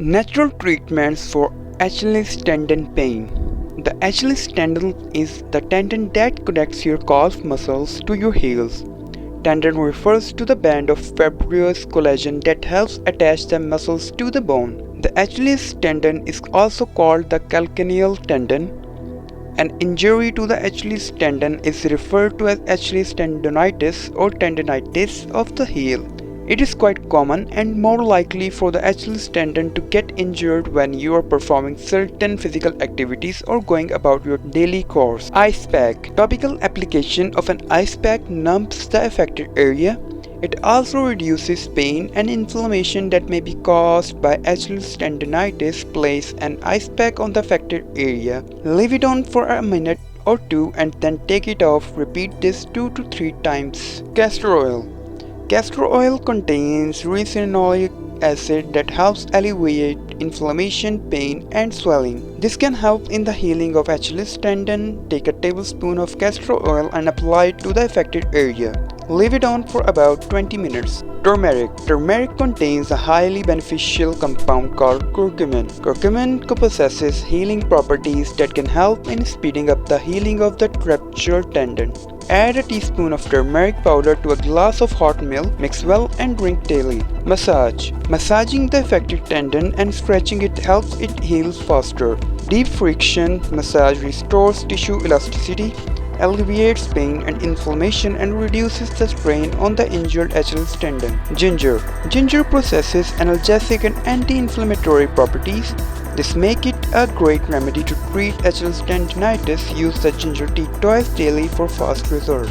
Natural treatments for Achilles tendon pain. The Achilles tendon is the tendon that connects your calf muscles to your heels. Tendon refers to the band of fibrous collagen that helps attach the muscles to the bone. The Achilles tendon is also called the calcaneal tendon. An injury to the Achilles tendon is referred to as Achilles tendonitis or tendinitis of the heel. It is quite common and more likely for the Achilles tendon to get injured when you are performing certain physical activities or going about your daily chores. Ice pack. Topical application of an ice pack numbs the affected area. It also reduces pain and inflammation that may be caused by Achilles tendonitis. Place an ice pack on the affected area. Leave it on for a minute or two and then take it off. Repeat this 2 to 3 times. Castor oil. Castor oil contains ricinoleic acid that helps alleviate inflammation, pain, and swelling. This can help in the healing of Achilles tendon. Take a tablespoon of castor oil and apply it to the affected area. Leave it on for about 20 minutes. Turmeric. Turmeric contains a highly beneficial compound called curcumin. Curcumin possesses healing properties that can help in speeding up the healing of the ruptured tendon. Add a teaspoon of turmeric powder to a glass of hot milk, mix well and drink daily. Massage. Massaging the affected tendon and stretching it helps it heal faster. Deep friction massage restores tissue elasticity, alleviates pain and inflammation, and reduces the strain on the injured Achilles tendon. Ginger. Ginger possesses analgesic and anti-inflammatory properties. This makes it a great remedy to treat Achilles tendinitis. Use the ginger tea twice daily for fast results.